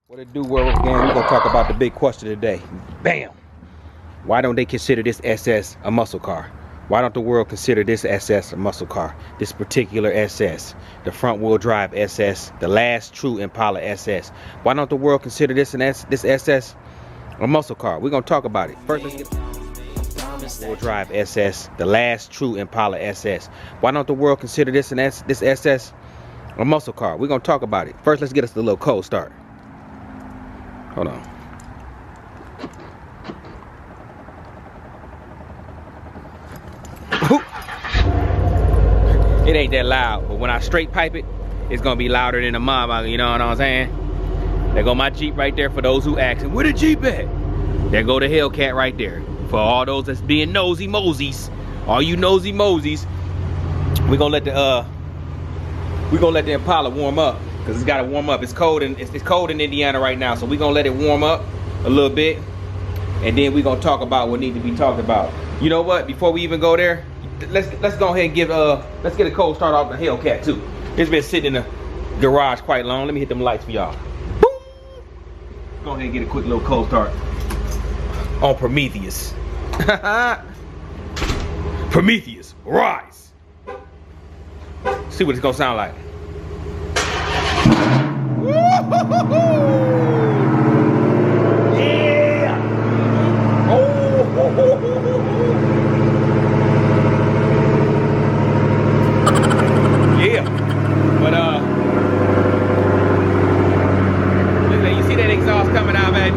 What it do, world gang? We're gonna talk about the big question today. Bam! Why don't they consider this SS a muscle car? Why don't the world consider this SS a muscle car? This particular SS, the front wheel drive SS, the last true Impala SS. Why don't the world consider this this SS a muscle car? We're gonna talk about it. First, let's get wheel drive SS, the last true Impala SS. Why don't the world consider this this SS a muscle car? We're gonna talk about it. First, let's get us a little cold start. Hold on. It ain't that loud, but when I straight pipe it, it's gonna be louder than a mob, you know what I'm saying? There go my Jeep right there for those who asking, where the Jeep at? There go the Hellcat right there. For all those that's being nosy mosies, all you nosy mosies, we're gonna let the Impala warm up. Cause it's gotta warm up. It's cold and it's cold in Indiana right now, so we're gonna let it warm up a little bit, and then we're gonna talk about what needs to be talked about. You know what? Before we even go there, let's go ahead and give let's get a cold start off the Hellcat too. It's been sitting in the garage quite long. Let me hit them lights for y'all. Go ahead and get a quick little cold start on Prometheus. Prometheus, rise. See what it's gonna sound like. Yeah! Yeah. But look at that. You see that exhaust coming out, man?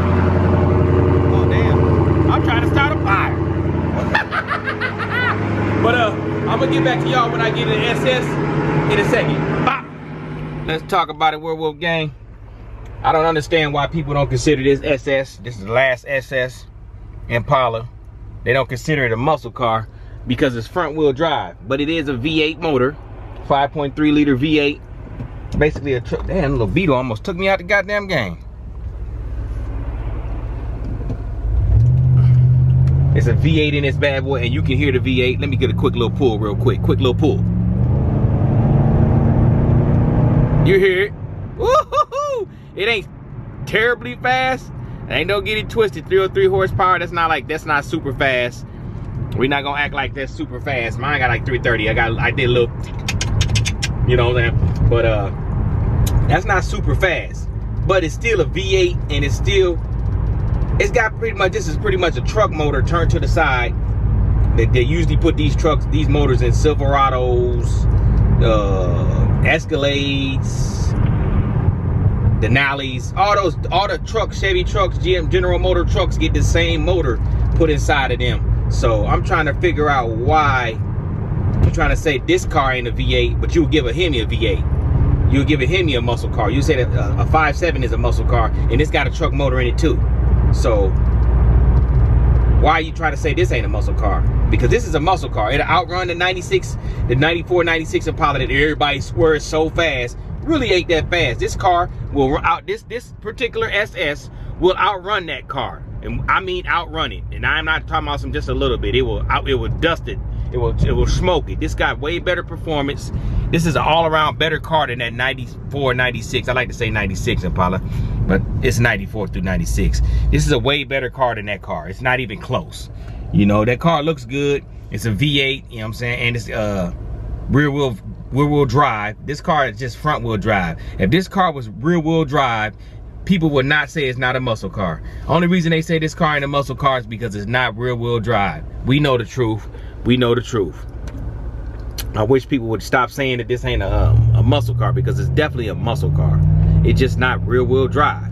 Oh damn. I'm trying to start a fire. But I'm gonna get back to y'all when I get in the SS in a second. Bop. Let's talk about it, Werewolf Gang. I don't understand why people don't consider this SS, this is the last SS Impala. They don't consider it a muscle car because it's front wheel drive, but it is a V8 motor, 5.3 liter V8. Basically a truck. Damn, little Beetle almost took me out the goddamn game. It's a V8 in this bad boy, and you can hear the V8. Let me get a quick little pull real quick. Quick little pull. You hear it? Woo-hoo-hoo! It ain't terribly fast. Ain't don't get it twisted. 303 horsepower. That's not super fast. We're not gonna act like that's super fast. Mine got like 330. I did a little, you know what I'm saying? But that's not super fast. But it's still a V8, and it's got pretty much, this is pretty much a truck motor turned to the side. They usually put these motors in Silverados, Escalades, Denali's, all the trucks, Chevy trucks, General Motor trucks get the same motor put inside of them. So I'm trying to figure out why you're trying to say this car ain't a V8, but you'll give a Hemi a V8. You'll give a Hemi a muscle car. You say that a 5.7 is a muscle car, and it's got a truck motor in it too. So why are you trying to say this ain't a muscle car? Because this is a muscle car. It'll outrun the 94, 96 Impala that everybody swears so fast. Really ain't that fast. This car will this particular SS will outrun that car. And I mean outrun it. And I'm not talking about just a little bit. It will dust it. It will smoke it. This got way better performance. This is an all-around better car than that 94, 96. I like to say 96 Impala, but it's 94 through 96. This is a way better car than that car. It's not even close. You know, that car looks good. It's a V8, you know what I'm saying? And it's rear wheel drive. This car is just front wheel drive. If this car was rear wheel drive, people would not say it's not a muscle car. Only reason they say this car ain't a muscle car is because it's not rear wheel drive. We know the truth. We know the truth. I wish people would stop saying that this ain't a muscle car, because it's definitely a muscle car. It's just not rear wheel drive.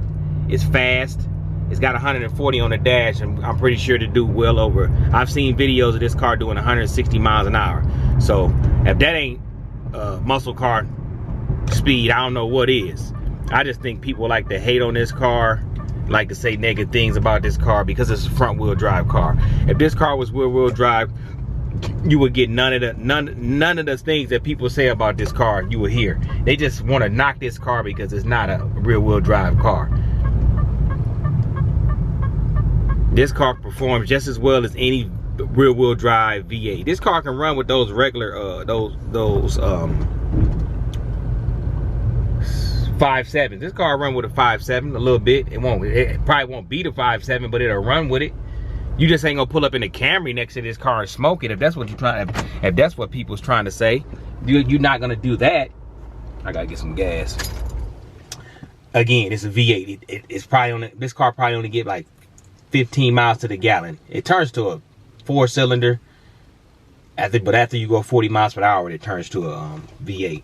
It's fast. It's got 140 on the dash, and I'm pretty sure to do well over. I've seen videos of this car doing 160 miles an hour. So if that ain't muscle car speed, I don't know what is. I just think people like to hate on this car, like to say negative things about this car because it's a front wheel drive car. If this car was rear wheel drive, you would get none of the things that people say about this car you would hear. They just want to knock this car because it's not a rear wheel drive car. This car performs just as well as any rear wheel drive V8. This car can run with those regular those 5.7. This car run with a 5.7 a little bit. It probably won't beat a 5.7, but it'll run with it. You just ain't gonna pull up in the Camry next to this car and smoke it if that's what you're trying. If that's what people's trying to say, you're not gonna do that. I gotta get some gas. Again, it's a V8. It's probably this car probably only get like 15 miles to the gallon. It turns to a 4-cylinder. But after you go 40 miles per hour, it turns to a V8.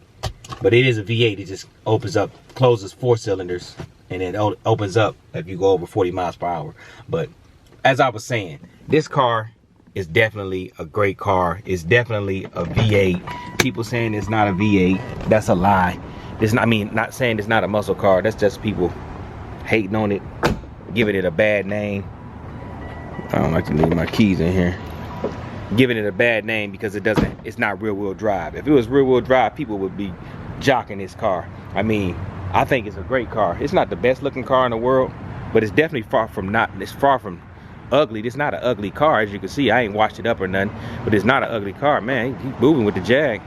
But it is a V8. It just opens up, closes 4 cylinders, and it opens up if you go over 40 miles per hour. But as I was saying, this car is definitely a great car. It's definitely a V8. People saying it's not a V8, that's a lie. Not saying it's not a muscle car. That's just people hating on it, giving it a bad name. I don't like to leave my keys in here. Giving it a bad name because it's not rear-wheel drive. If it was rear-wheel drive, people would be jocking this car. I think it's a great car. It's not the best looking car in the world, but it's definitely far from ugly. It's not an ugly car, as you can see. I ain't washed it up or nothing, but it's not an ugly car. Man, he's moving with the Jag.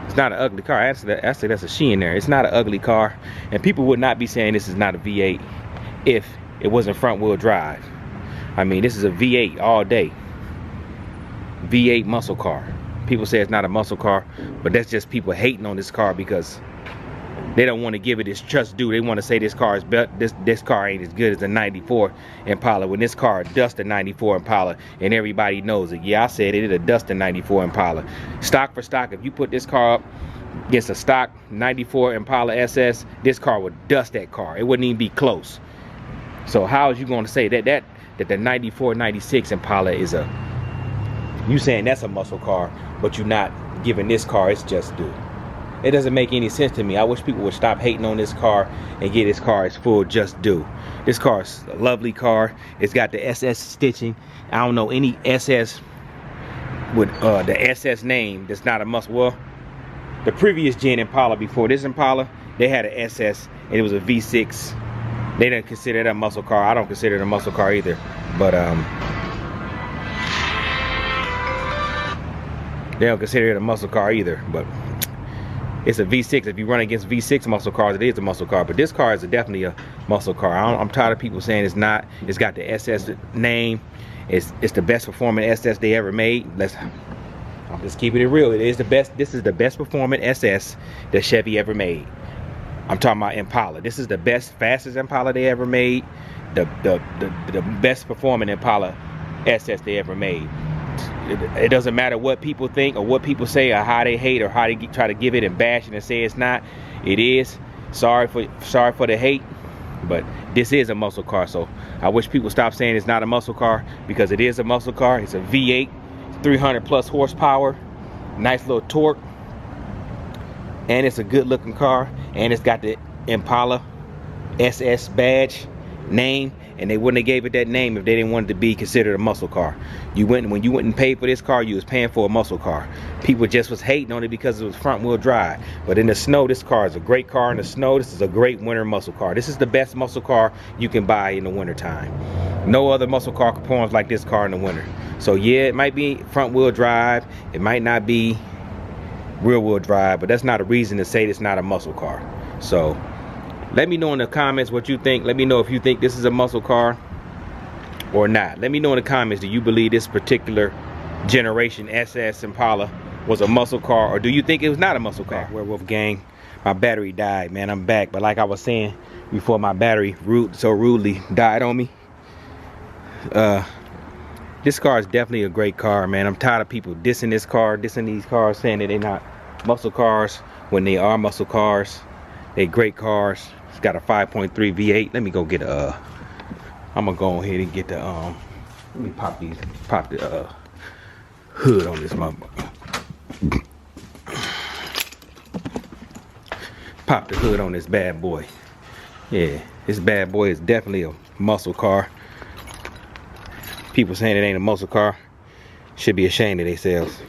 It's not an ugly car. Actually, that's a she in there. It's not an ugly car, and people would not be saying this is not a V8 if it wasn't front-wheel drive. This is a V8 all day. V8 muscle car. People say it's not a muscle car, but that's just people hating on this car because they don't want to give it its just due. They want to say this car is this car ain't as good as the 94 Impala, when this car dusts the 94 Impala, and everybody knows it. Yeah, I said it, it'll dust the 94 Impala. Stock for stock, if you put this car up against a stock 94 Impala SS, this car would dust that car. It wouldn't even be close. So how is you going to say that the 94, 96 Impala is you saying that's a muscle car, but you're not giving this car its just due? It doesn't make any sense to me. I wish people would stop hating on this car and get this car its full just due. This car is a lovely car. It's got the SS stitching. I don't know any SS with the SS name that's not a muscle. Well, the previous gen Impala before this Impala, they had an SS and it was a V6. They didn't consider that a muscle car. I don't consider it a muscle car either. But they don't consider it a muscle car either. But it's a V6. If you run against V6 muscle cars, it is a muscle car. But this car is definitely a muscle car. I'm tired of people saying it's not. It's got the SS name. It's the best performing SS they ever made. I'm just keeping it real. It is the best. This is the best performing SS that Chevy ever made. I'm talking about Impala. This is the best, fastest Impala they ever made. The best performing Impala SS they ever made. It doesn't matter what people think or what people say or how they hate or how they try to give it and bash it and say it's not. It is. Sorry for the hate, but this is a muscle car. So I wish people stop saying it's not a muscle car, because it is a muscle car. It's a V8, 300 plus horsepower, nice little torque, and it's a good looking car, and it's got the Impala SS badge name, and they wouldn't have gave it that name if they didn't want it to be considered a muscle car. When you went and paid for this car, you was paying for a muscle car. People just was hating on it because it was front wheel drive. But in the snow, this car is a great car. In the snow, this is a great winter muscle car. This is the best muscle car you can buy in the winter time. No other muscle car performs like this car in the winter. So yeah, it might be front wheel drive, it might not be rear wheel drive, but that's not a reason to say it's not a muscle car. So let me know in the comments what you think. Let me know if you think this is a muscle car or not. Let me know in the comments, do you believe this particular generation SS Impala was a muscle car, or do you think it was not a muscle car? Werewolf gang, my battery died, man. I'm back, but like I was saying before, my battery so rudely died on me. This car is definitely a great car, man. I'm tired of people dissing this car, dissing these cars, saying that they're not muscle cars when they are muscle cars. They're great cars. It's got a 5.3 V8. Let me go get a I'm gonna go ahead and get the let me pop the hood on this motherfucker. Pop the hood on this bad boy. Yeah, this bad boy is definitely a muscle car. People saying it ain't a muscle car should be ashamed of themselves.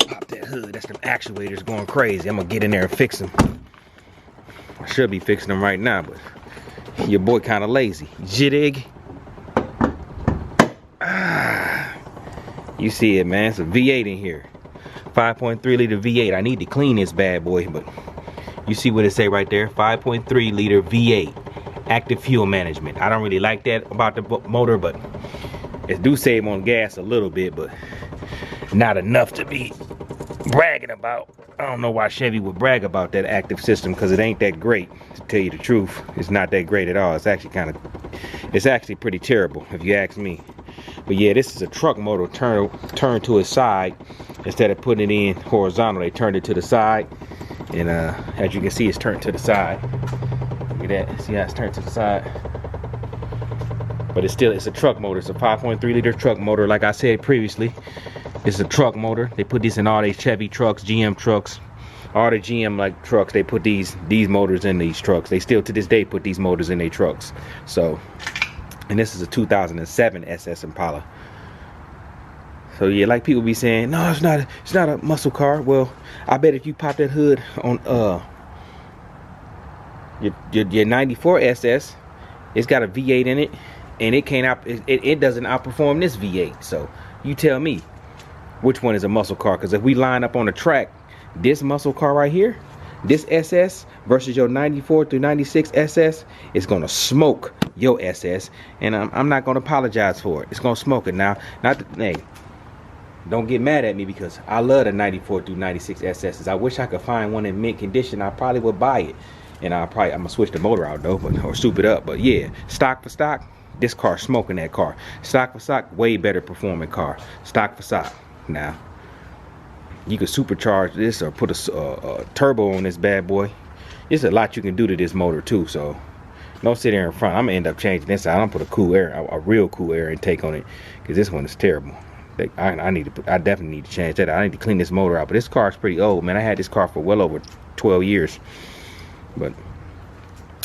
Pop that hood. That's them actuators going crazy. I'm gonna get in there and fix them. I should be fixing them right now, but your boy kind of lazy. Jittig. You see it, man. It's a V8 in here. 5.3 liter V8. I need to clean this bad boy, but you see what it say right there, 5.3 liter V8, active fuel management. I don't really like that about the motor, but it do save on gas a little bit, but not enough to be bragging about. I don't know why Chevy would brag about that active system, because it ain't that great, to tell you the truth. It's not that great at all. It's actually it's actually pretty terrible if you ask me. But yeah, this is a truck motor turned to its side. Instead of putting it in horizontal, they turned it to the side. And as you can see, it's turned to the side. Look at that. See how it's turned to the side? But it's a truck motor. It's a 5.3 liter truck motor. Like I said previously, it's a truck motor. They put this in all these Chevy trucks, GM trucks, all the GM like trucks. They put these motors in these trucks. They still to this day put these motors in their trucks. So, and this is a 2007 SS Impala. So yeah, like people be saying, no, it's not a muscle car. Well, I bet if you pop that hood on your 94 SS, it's got a V8 in it, and it doesn't outperform this V8. So you tell me which one is a muscle car, because if we line up on the track, this muscle car right here, this SS versus your 94 through 96 SS, is gonna smoke your SS, and I'm not gonna apologize for it. It's gonna smoke it. Now, hey, don't get mad at me, because I love the 94 through 96 SSs. I wish I could find one in mint condition. I probably would buy it, and I'm gonna switch the motor out though, or soup it up. But yeah, stock for stock, this car smoking that car. Stock for stock, way better performing car. Stock for stock. Now, you could supercharge this or put a turbo on this bad boy. There's a lot you can do to this motor too. So don't sit there in front. I'm gonna end up changing this. I'm gonna put a real cool air intake on it, because this one is terrible. I definitely need to change that. I need to clean this motor out. But this car is pretty old, man. I had this car for well over 12 years. But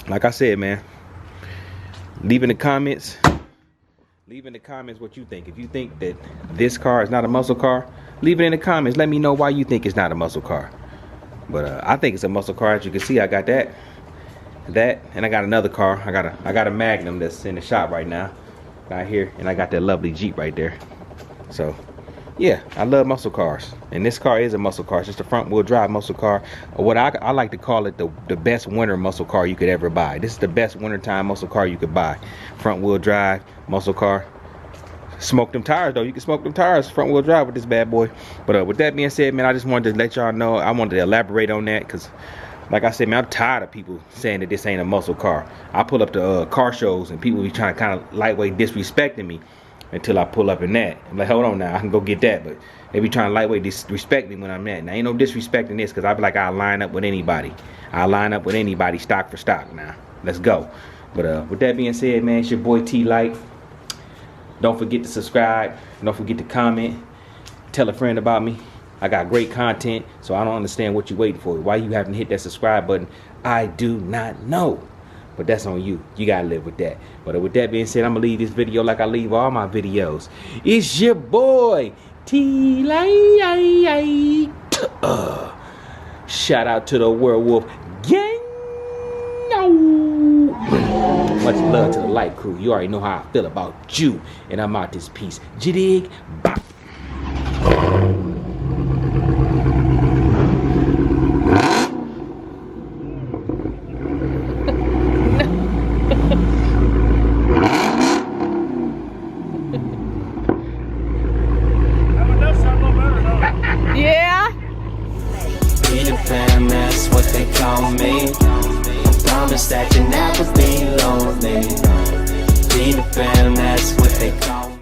like I said, man, leave in the comments what you think. If you think that this car is not a muscle car, leave it in the comments. Let me know why you think it's not a muscle car. But I think it's a muscle car. As you can see, I got that, and I got another car. I got a Magnum that's in the shop right now, right here, and I got that lovely Jeep right there. So yeah, I love muscle cars, and this car is a muscle car. It's just a front wheel drive muscle car, or what I like to call it, the best winter muscle car you could ever buy. This is the best wintertime muscle car you could buy. Front wheel drive muscle car. Smoke them tires though. You can smoke them tires front wheel drive with this bad boy. But with that being said, man, I just wanted to let y'all know. I wanted to elaborate on that, because like I said, man, I'm tired of people saying that this ain't a muscle car. I pull up to car shows, and people be trying to kind of lightweight disrespecting me until I pull up in that. I'm like, hold on now, I can go get that. But they be trying to lightweight disrespect me when I'm at. Now, ain't no disrespecting this, because I be like, I'll line up with anybody. I'll line up with anybody, stock for stock. Now, let's go. But with that being said, man, it's your boy T Light. Don't forget to subscribe. Don't forget to comment. Tell a friend about me. I got great content, so I don't understand what you're waiting for. Why you haven't hit that subscribe button, I do not know. But that's on you. You gotta live with that. But with that being said, I'm gonna leave this video like I leave all my videos. It's your boy T Light. Shout out to the Werewolf Gang. Much love to the Light crew. You already know how I feel about you. And I'm out this piece. Jig. Bye. Yeah. Be the fam, that's what they call me. Promise that you never be lonely. Be the fam, that's what they call me.